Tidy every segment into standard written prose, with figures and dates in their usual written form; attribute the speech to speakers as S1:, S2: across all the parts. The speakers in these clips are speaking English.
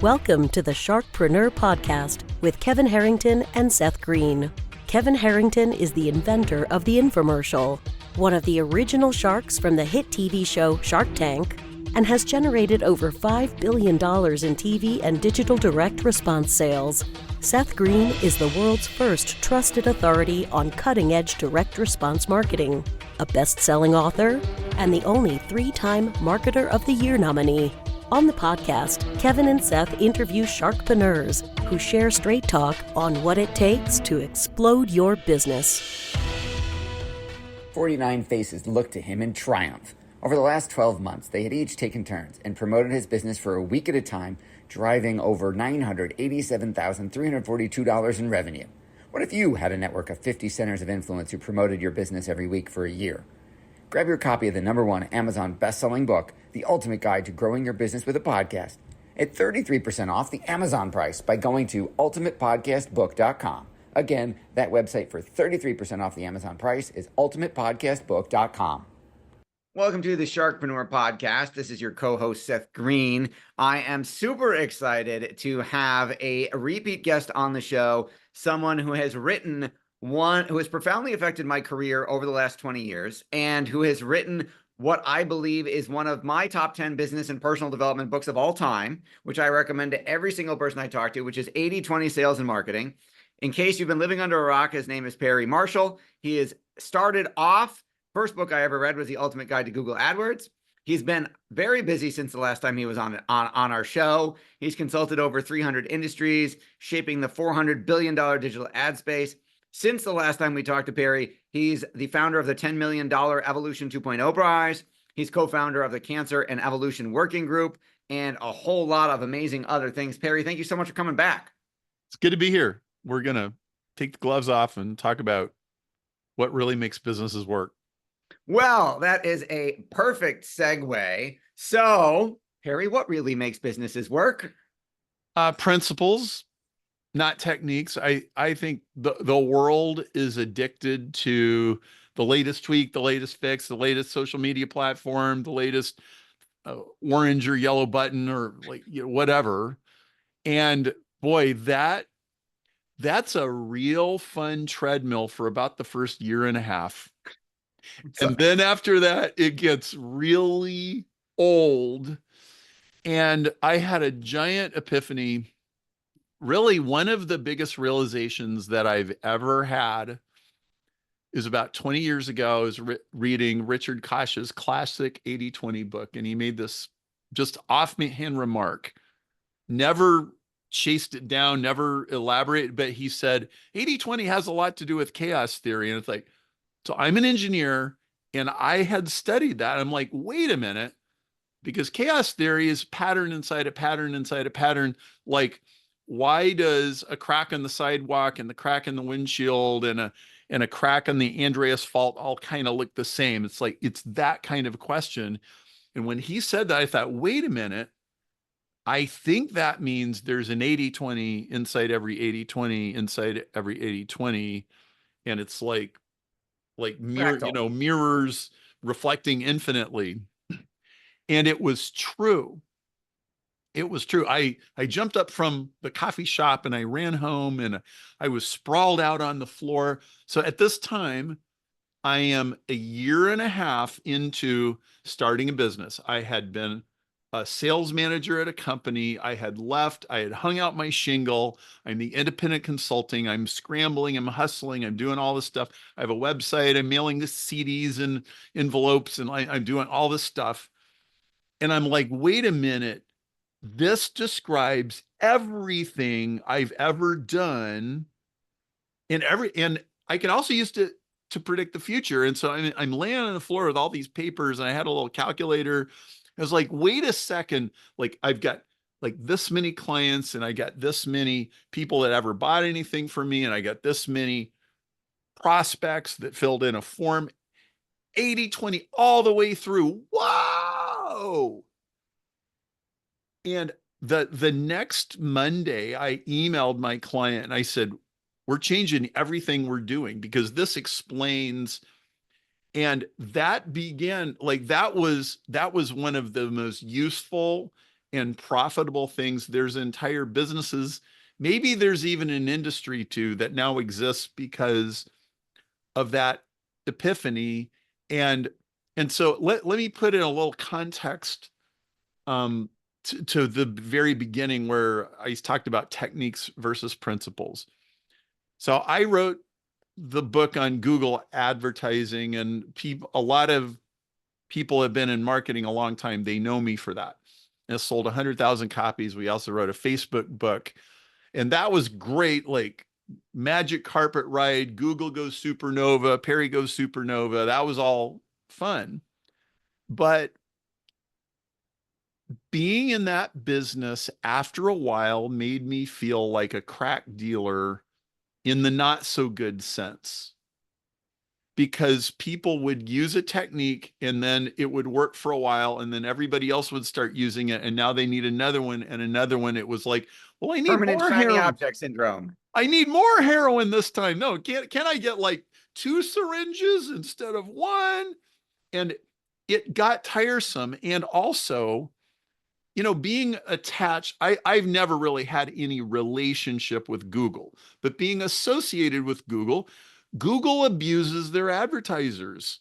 S1: Welcome to the Sharkpreneur podcast with Kevin Harrington and Seth Greene. Kevin Harrington is the inventor of the infomercial, one of the original sharks from the hit TV show Shark Tank, and has generated over $5 billion in TV and digital direct response sales. Seth Greene is the world's first trusted authority on cutting-edge direct response marketing, a best-selling author, and the only 3-time Marketer of the Year nominee. On the podcast, Kevin and Seth interview sharkpreneurs who share straight talk on what it takes to explode your business.
S2: 49 faces looked to him in triumph. Over the last 12 months, they had each taken turns and promoted his business for a week at a time, driving over $987,342 in revenue. What if you had a network of 50 centers of influence who promoted your business every week for a year? Grab your copy of the #1 Amazon best-selling book, The Ultimate Guide to Growing Your Business with a Podcast, at 33% off the Amazon price by going to ultimatepodcastbook.com. Again, that website for 33% off the Amazon price is ultimatepodcastbook.com. Welcome to the Sharkpreneur podcast. This is your co-host, Seth Greene. I am super excited to have a repeat guest on the show, someone who has written who has profoundly affected my career over the last 20 years and who has written what I believe is one of my top 10 business and personal development books of all time, which I recommend to every single person I talk to, which is 80/20 Sales and Marketing. In case you've been living under a rock, his name is Perry Marshall. He has started off, first book I ever read was The Ultimate Guide to Google AdWords. He's been very busy since the last time he was on our show. He's consulted over 300 industries, shaping the $400 billion digital ad space. Since the last time we talked to Perry, he's the founder of the $10 million Evolution 2.0 Prize. He's co-founder of the Cancer and Evolution Working Group and a whole lot of amazing other things. Perry, thank you so much for coming back.
S3: It's good to be here. We're going to take the gloves off and talk about what really makes businesses work.
S2: Well, that is a perfect segue. So, Perry, what really makes businesses work?
S3: Principles, not techniques. I think the world is addicted to the latest tweak, the latest fix, the latest social media platform, the latest orange or yellow button or whatever. And boy, that's a real fun treadmill for about the first year and a half. And then after that, it gets really old. And I had a giant epiphany. Really, one of the biggest realizations that I've ever had is about 20 years ago. I was reading Richard Koch's classic 80/20 book, and he made this just offhand remark. Never chased it down, never elaborated, but he said 80/20 has a lot to do with chaos theory. And it's like, so I'm an engineer and I had studied that. I'm like, wait a minute, because chaos theory is pattern inside a pattern inside a pattern. Like, why does a crack on the sidewalk and the crack in the windshield and a crack on the Andreas fault all kind of look the same? It's like, it's that kind of a question. And when he said that, I thought, wait a minute, I think that means there's an 80/20 inside every 80/20 inside every 80/20. And it's like mirrors reflecting infinitely. And it was true. It was true. I jumped up from the coffee shop and I ran home and I was sprawled out on the floor. So at this time, I am a year and a half into starting a business. I had been a sales manager at a company. I had left. I had hung out my shingle. I'm the independent consulting. I'm scrambling. I'm hustling. I'm doing all this stuff. I have a website. I'm mailing the CDs and envelopes, and I'm doing all this stuff. And I'm like, wait a minute. This describes everything I've ever done, and I can also use it to predict the future. And so I'm laying on the floor with all these papers, and I had a little calculator. I was like, wait a second, like I've got like this many clients and I got this many people that ever bought anything from me. And I got this many prospects that filled in a form, 80/20 all the way through. Whoa. And the next Monday, I emailed my client and I said, we're changing everything we're doing because this explains. And that began, like, that was one of the most useful and profitable things. There's entire businesses. Maybe there's even an industry too that now exists because of that epiphany. And so let me put in a little context to the very beginning where I talked about techniques versus principles. So I wrote the book on Google advertising, and a lot of people have been in marketing a long time. They know me for that. And it sold 100,000 copies. We also wrote a Facebook book, and that was great. Like magic carpet ride, Google goes supernova, Perry goes supernova. That was all fun. But being in that business after a while made me feel like a crack dealer in the not so good sense, because people would use a technique and then it would work for a while and then everybody else would start using it and now they need another one and another one. It was like, well, I need
S2: Permanent
S3: more
S2: shiny
S3: heroin.
S2: object syndrome.
S3: I need more heroin this time. No, can I get like 2 syringes instead of 1? And it got tiresome. And also, being attached, I've never really had any relationship with Google, but being associated with Google abuses their advertisers.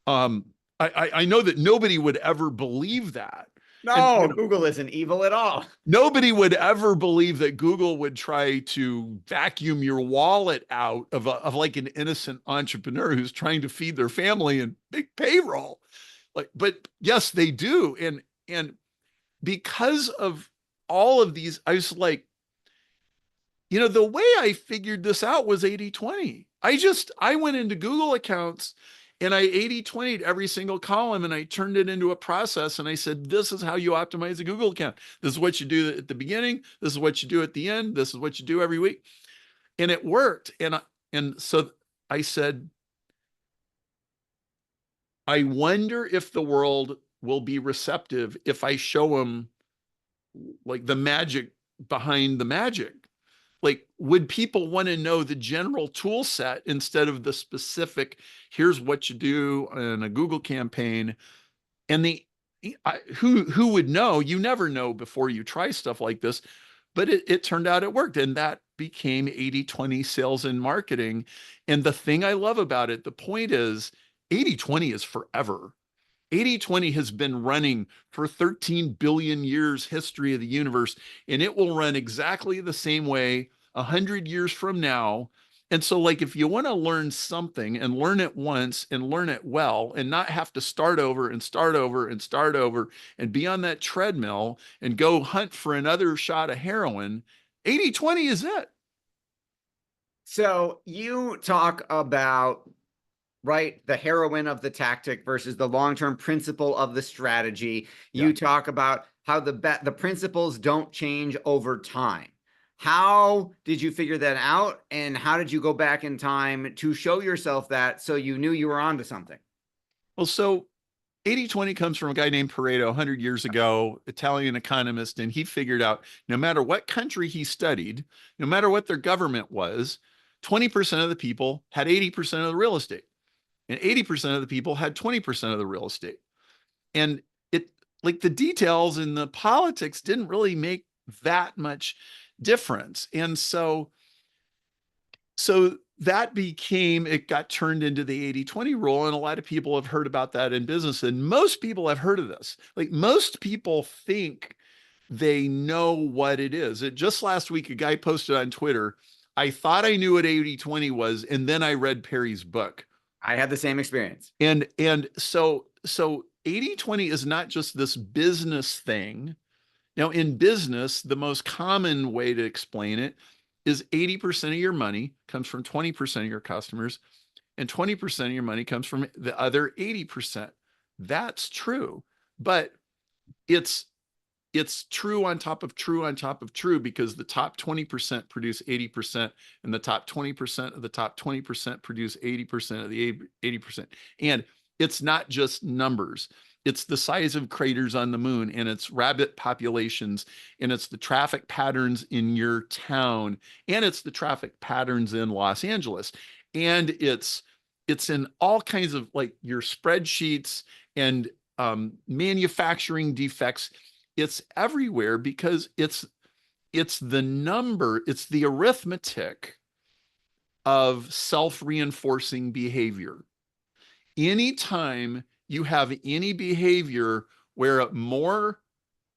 S3: I know that nobody would ever believe that.
S2: No,
S3: And,
S2: Google isn't evil at all.
S3: nobody would ever believe that Google would try to vacuum your wallet out of like an innocent entrepreneur who's trying to feed their family and big payroll. But yes, they do. And because of all of these, I was like, the way I figured this out was 80-20. I went into Google accounts and I 80-20'd every single column and I turned it into a process. And I said, this is how you optimize a Google account. This is what you do at the beginning. This is what you do at the end. This is what you do every week. And it worked. And so I said, I wonder if the world will be receptive if I show them like the magic behind the magic. Like, would people want to know the general tool set instead of the specific, here's what you do in a Google campaign? And who would know? You never know before you try stuff like this, but it turned out it worked. And that became 80-20 sales and marketing. And the thing I love about it, the point is 80-20 is forever. 80-20 has been running for 13 billion years history of the universe, and it will run exactly the same way 100 years from now. And so, like, if you want to learn something and learn it once and learn it well and not have to start over and start over and start over and be on that treadmill and go hunt for another shot of heroin, 80-20 is it.
S2: So you talk about, right, the heroine of the tactic versus the long-term principle of the strategy. You talk about how the principles don't change over time. How did you figure that out? And how did you go back in time to show yourself that so you knew you were onto something?
S3: Well, so 80-20 comes from a guy named Pareto 100 years ago, Italian economist, and he figured out no matter what country he studied, no matter what their government was, 20% of the people had 80% of the real estate. And 80% of the people had 20% of the real estate. And it, like, the details in the politics didn't really make that much difference. And so that it got turned into the 80-20 rule. And a lot of people have heard about that in business. And most people have heard of this. Like, most people think they know what it is. Just last week, a guy posted on Twitter, I thought I knew what 80-20 was. And then I read Perry's book.
S2: I had the same experience.
S3: And so 80-20 is not just this business thing. Now, in business, the most common way to explain it is 80% of your money comes from 20% of your customers, and 20% of your money comes from the other 80%. That's true, but it's true on top of true on top of true, because the top 20% produce 80%, and the top 20% of the top 20% produce 80% of the 80%. And it's not just numbers. It's the size of craters on the moon, and it's rabbit populations, and it's the traffic patterns in your town, and it's the traffic patterns in Los Angeles. And it's in all kinds of, like, your spreadsheets and manufacturing defects. it's everywhere because it's the number, it's the arithmetic of self-reinforcing behavior. Anytime you have any behavior where more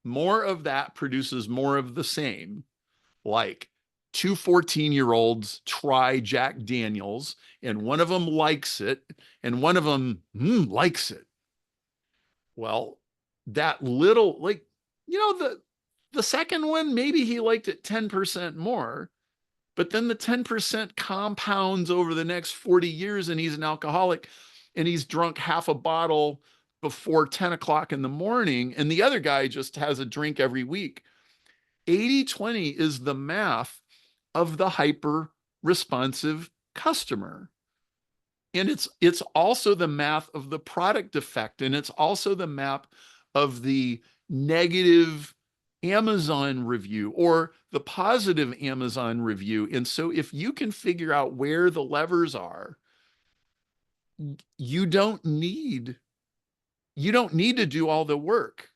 S3: of that produces more of the same, like two 14-year-olds try Jack Daniels and one of them likes it and one of them likes it. Well, that little, like, the second one, maybe he liked it 10% more, but then the 10% compounds over the next 40 years and he's an alcoholic and he's drunk half a bottle before 10 o'clock in the morning. And the other guy just has a drink every week. 80-20 is the math of the hyper responsive customer. And it's also the math of the product defect. And it's also the map of the negative Amazon review or the positive Amazon review. And so if you can figure out where the levers are, you don't need to do all the work.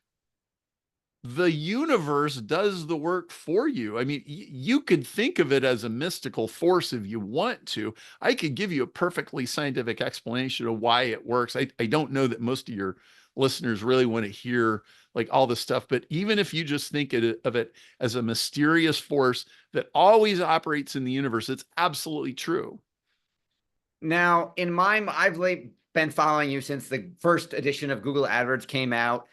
S3: The universe does the work for you. I mean, you could think of it as a mystical force if you want to. I could give you a perfectly scientific explanation of why it works. I don't know that most of your listeners really want to hear like all this stuff, but even if you just think of it as a mysterious force that always operates in the universe, it's absolutely true.
S2: Now, I've been following you since the first edition of Google AdWords came out.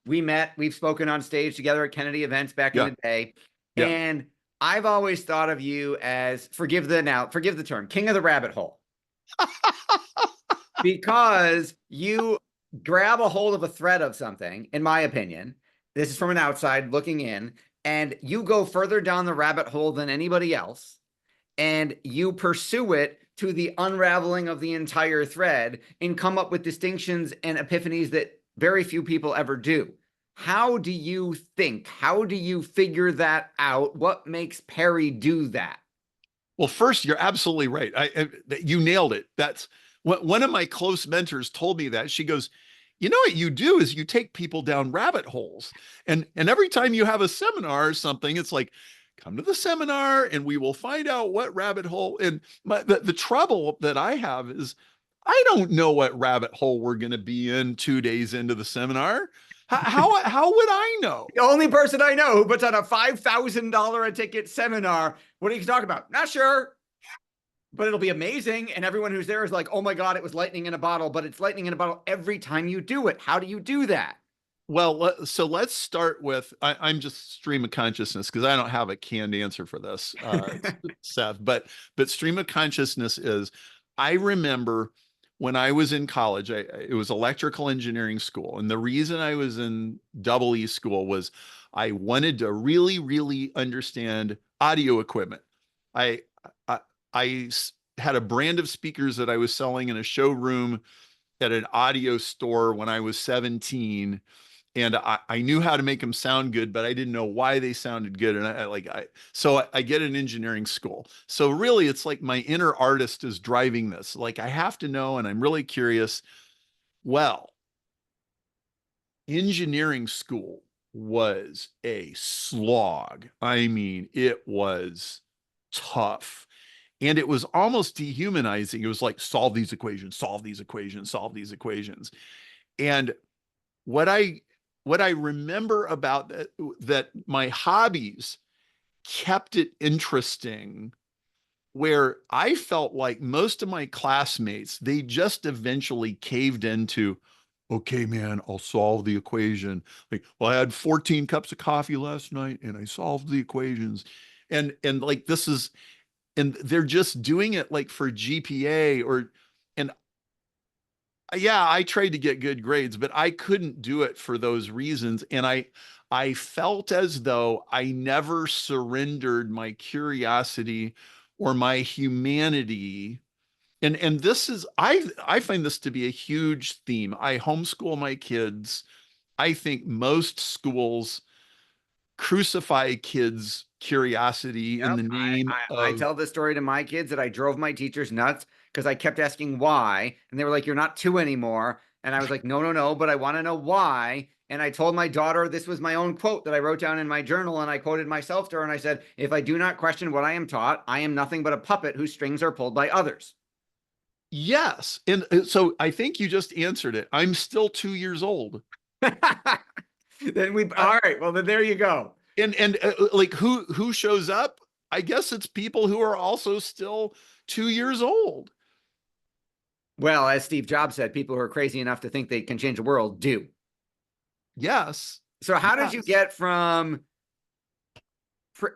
S2: We've spoken on stage together at Kennedy events back in the day. Yeah. And I've always thought of you as, forgive the term, king of the rabbit hole. Because you grab a hold of a thread of something, in my opinion, this is from an outside looking in, and you go further down the rabbit hole than anybody else, and you pursue it to the unraveling of the entire thread and come up with distinctions and epiphanies that very few people ever do. How do you think? How do you figure that out? What makes Perry do that?
S3: Well, first, you're absolutely right. You nailed it. That's what one of my close mentors told me that. She goes, you know what you do is you take people down rabbit holes. And every time you have a seminar or something, it's like, come to the seminar and we will find out what rabbit hole. And the trouble that I have is I don't know what rabbit hole we're going to be in 2 days into the seminar. How would I know?
S2: The only person I know who puts on a $5,000 a ticket seminar, what are you talking about? Not sure, but it'll be amazing. And everyone who's there is like, oh my God, it was lightning in a bottle, but it's lightning in a bottle every time you do it. How do you do that?
S3: Well, so let's start with, I'm just stream of consciousness because I don't have a canned answer for this, Seth, but stream of consciousness is, I remember when I was in college, it was electrical engineering school. And the reason I was in EE school was I wanted to really, really understand audio equipment. I had a brand of speakers that I was selling in a showroom at an audio store when I was 17. And I knew how to make them sound good, but I didn't know why they sounded good. And so I get an engineering school. So really it's like my inner artist is driving this. Like I have to know, and I'm really curious. Well, engineering school was a slog. I mean, it was tough. And it was almost dehumanizing. It was like, solve these equations, solve these equations, solve these equations. And what I remember about that my hobbies kept it interesting, where I felt like most of my classmates, they just eventually caved into, okay, man, I'll solve the equation. Like, well, I had 14 cups of coffee last night and I solved the equations. And like, this is, and they're just doing it like for GPA and yeah, I tried to get good grades, but I couldn't do it for those reasons. And I felt as though I never surrendered my curiosity or my humanity. And this is, I find this to be a huge theme. I homeschool my kids. I think most schools crucify kids' curiosity in the name of...
S2: I tell this story to my kids that I drove my teachers nuts because I kept asking why. And they were like, you're not 2 anymore. And I was like, no, but I want to know why. And I told my daughter this was my own quote that I wrote down in my journal, and I quoted myself to her, and I said, if I do not question what I am taught, I am nothing but a puppet whose strings are pulled by others.
S3: Yes. And so I think you just answered it. I'm still 2 years old.
S2: Then all right, well, then there you go.
S3: And like who shows up? I guess it's people who are also still 2 years old.
S2: Well, as Steve Jobs said, people who are crazy enough to think they can change the world do.
S3: Yes.
S2: So how did you get from,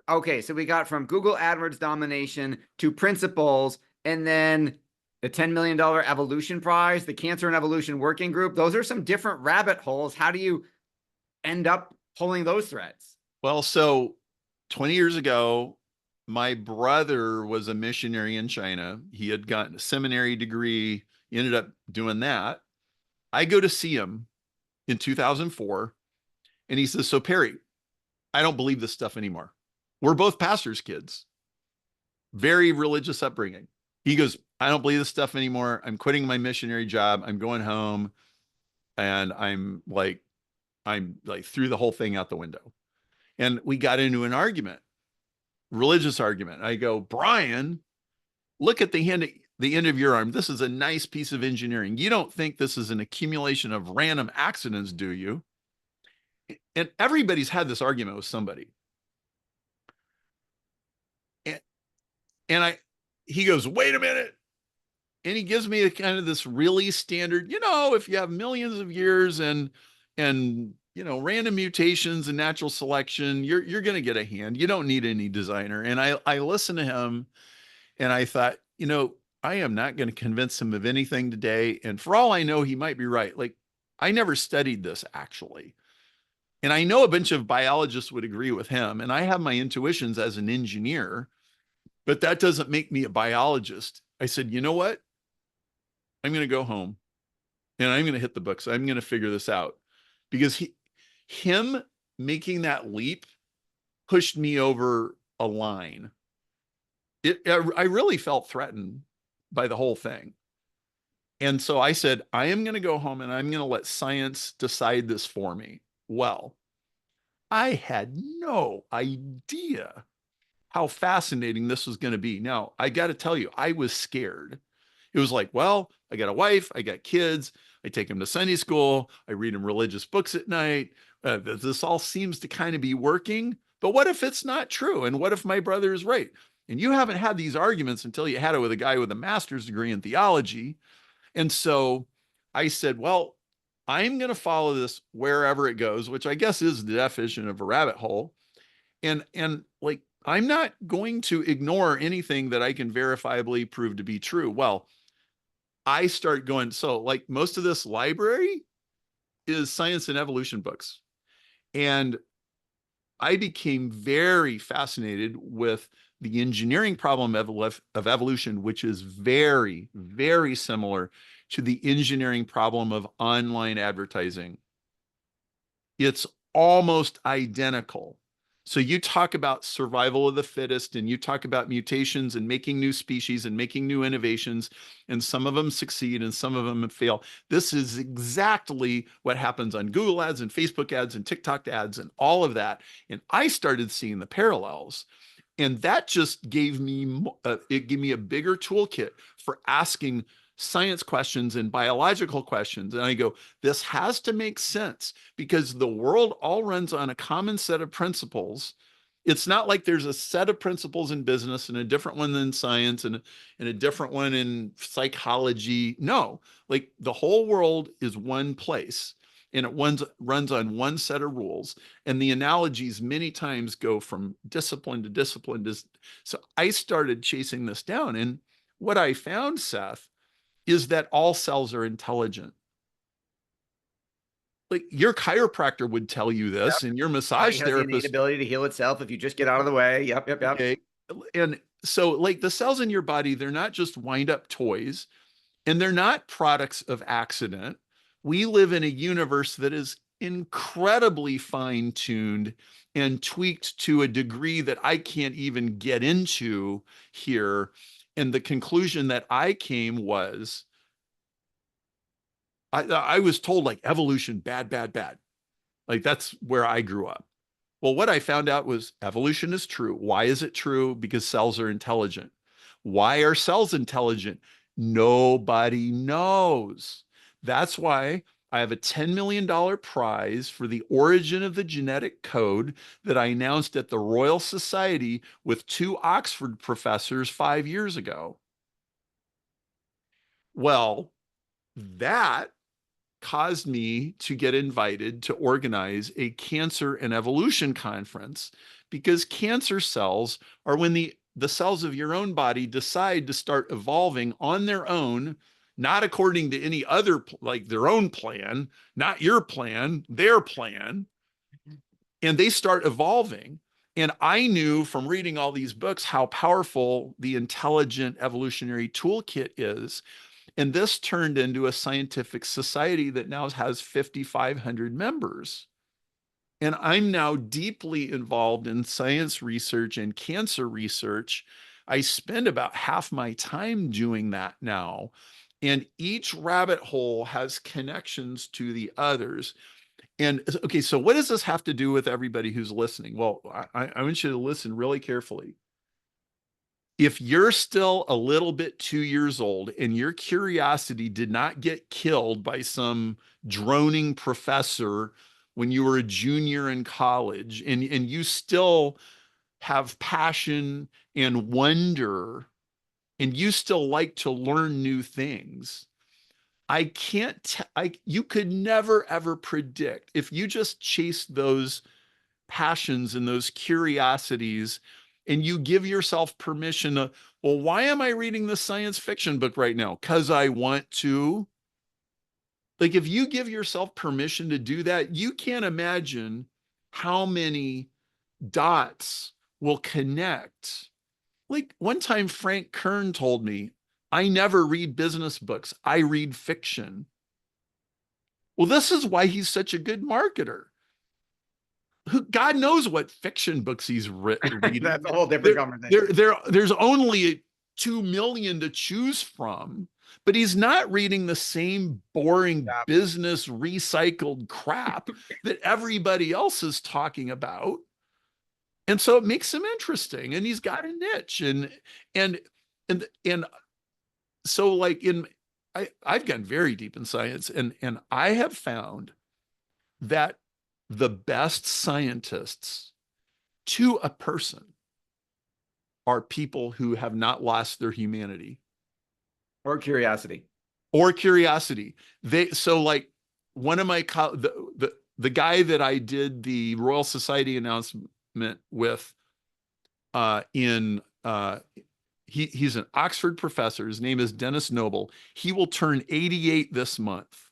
S2: okay, so we got from Google AdWords domination to principles, and then the $10 million evolution prize, the Cancer and Evolution Working Group. Those are some different rabbit holes. How do you end up pulling those threads?
S3: Well, so 20 years ago, my brother was a missionary in China. He had gotten a seminary degree, he ended up doing that. I go to see him in 2004, and he says, so Perry, I don't believe this stuff anymore. We're both pastors' kids, very religious upbringing. He goes, I don't believe this stuff anymore. I'm quitting my missionary job. I'm going home. And I'm like threw the whole thing out the window. And we got into an argument, religious argument. I go, Brian, look at the end of your arm. This is a nice piece of engineering. You don't think this is an accumulation of random accidents, do you? And everybody's had this argument with somebody. And he goes, wait a minute. And he gives me a kind of this really standard, if you have millions of years and random mutations and natural selection, you're going to get a hand. You don't need any designer. And I listened to him, and I thought, I am not going to convince him of anything today. And for all I know, he might be right. Like, I never studied this actually. And I know a bunch of biologists would agree with him. And I have my intuitions as an engineer, but that doesn't make me a biologist. I said, you know what? I'm going to go home and I'm going to hit the books. I'm going to figure this out, because him making that leap pushed me over a line. I really felt threatened by the whole thing. And so I said, I am going to go home and I'm going to let science decide this for me. Well, I had no idea how fascinating this was going to be. Now, I got to tell you, I was scared. It was like, well, I got a wife, I got kids, I take them to Sunday school, I read them religious books at night. This all seems to kind of be working, but what if it's not true? And what if my brother is right? And you haven't had these arguments until you had it with a guy with a master's degree in theology. And so I said, well, I'm going to follow this wherever it goes, which I guess is the definition of a rabbit hole. And like, I'm not going to ignore anything that I can verifiably prove to be true. Well, I start going, so like most of this library is science and evolution books. And I became very fascinated with the engineering problem of evolution, which is very, very similar to the engineering problem of online advertising. It's almost identical. So you talk about survival of the fittest, and you talk about mutations and making new species and making new innovations, and some of them succeed and some of them fail. This is exactly what happens on Google ads and Facebook ads and TikTok ads and all of that. And I started seeing the parallels. And that just gave me a bigger toolkit for asking science questions and biological questions. And I go, this has to make sense, because the world all runs on a common set of principles. It's not like there's a set of principles in business and a different one in science and a different one in psychology. No, like the whole world is one place, and it runs on one set of rules. And the analogies many times go from discipline to discipline. So I started chasing this down. And what I found, Seth, is that all cells are intelligent. Like your chiropractor would tell you this, and your massage therapist has the innate
S2: ability to heal itself if you just get out of the way. Yep.
S3: Okay. And so like the cells in your body, they're not just wind up toys, and they're not products of accident. We live in a universe that is incredibly fine-tuned and tweaked to a degree that I can't even get into here. And the conclusion that I came was, I was told like evolution, bad, bad, bad. Like that's where I grew up. Well, what I found out was evolution is true. Why is it true? Because cells are intelligent. Why are cells intelligent? Nobody knows. That's why I have a $10 million prize for the origin of the genetic code that I announced at the Royal Society with 2 Oxford professors 5 years ago. Well, that caused me to get invited to organize a cancer and evolution conference, because cancer cells are when the cells of your own body decide to start evolving on their own, not according to any other, like their own plan, not your plan, their plan. And they start evolving. And I knew from reading all these books how powerful the intelligent evolutionary toolkit is. And this turned into a scientific society that now has 5,500 members. And I'm now deeply involved in science research and cancer research. I spend about half my time doing that now. And each rabbit hole has connections to the others. And okay, so what does this have to do with everybody who's listening? Well, I want you to listen really carefully. If you're still a little bit 2 years old and your curiosity did not get killed by some droning professor when you were a junior in college, and you still have passion and wonder, and you still like to learn new things, you could never ever predict, if you just chase those passions and those curiosities and you give yourself permission to, well, why am I reading this science fiction book right now? Because I want to. Like, if you give yourself permission to do that, you can't imagine how many dots will connect. Like one time, Frank Kern told me, I never read business books, I read fiction. Well, this is why he's such a good marketer. God knows what fiction books he's reading.
S2: That's a whole different conversation.
S3: There's only 2 million to choose from, but he's not reading the same boring business recycled crap that everybody else is talking about. And so it makes him interesting, and he's got a niche. And so like I've gotten very deep in science, and I have found that the best scientists to a person are people who have not lost their humanity
S2: or curiosity.
S3: So like one of my the guy that I did the Royal Society announcement with, he's an Oxford professor. His name is Dennis Noble. He will turn 88 this month.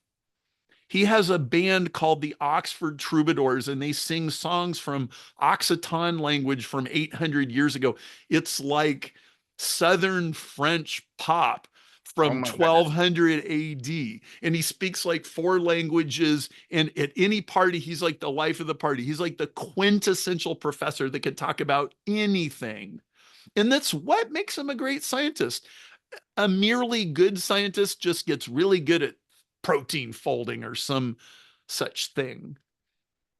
S3: He has a band called the Oxford Troubadours, and they sing songs from Occitan language from 800 years ago. It's like Southern French pop from 1200 AD. And he speaks like 4 languages. And at any party, he's like the life of the party. He's like the quintessential professor that could talk about anything. And that's what makes him a great scientist. A merely good scientist just gets really good at protein folding or some such thing.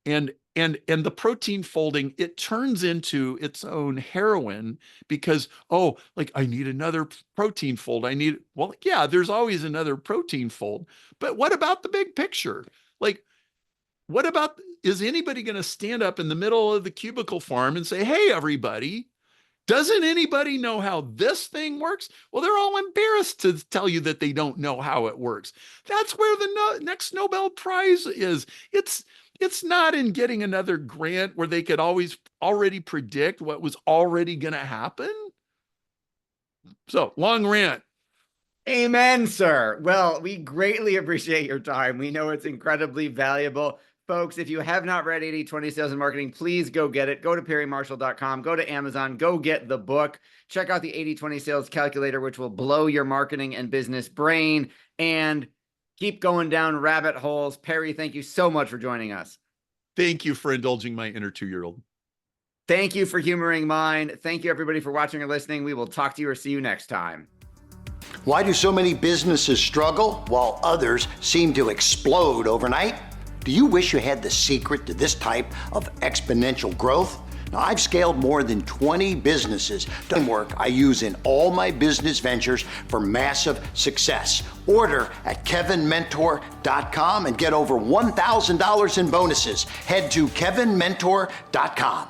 S3: And the protein folding, it turns into its own heroin because, oh, like I need another protein fold. Well, yeah, there's always another protein fold. But what about the big picture? Like, what about, is anybody going to stand up in the middle of the cubicle farm and say, hey, everybody, doesn't anybody know how this thing works? Well, they're all embarrassed to tell you that they don't know how it works. That's where the next Nobel Prize is. It's not in getting another grant where they could already predict what was already going to happen. So, long rant.
S2: Amen, sir. Well, we greatly appreciate your time. We know it's incredibly valuable. Folks, if you have not read 80/20 Sales and Marketing, please go get it. Go to perrymarshall.com, go to Amazon, go get the book. Check out the 80/20 Sales Calculator, which will blow your marketing and business brain, and keep going down rabbit holes. Perry, thank you so much for joining us.
S3: Thank you for indulging my inner 2-year-old.
S2: Thank you for humoring mine. Thank you, everybody, for watching or listening. We will talk to you or see you next time.
S4: Why do so many businesses struggle while others seem to explode overnight? Do you wish you had the secret to this type of exponential growth? Now, I've scaled more than 20 businesses. The work I use in all my business ventures for massive success. Order at kevinmentor.com and get over $1,000 in bonuses. Head to kevinmentor.com.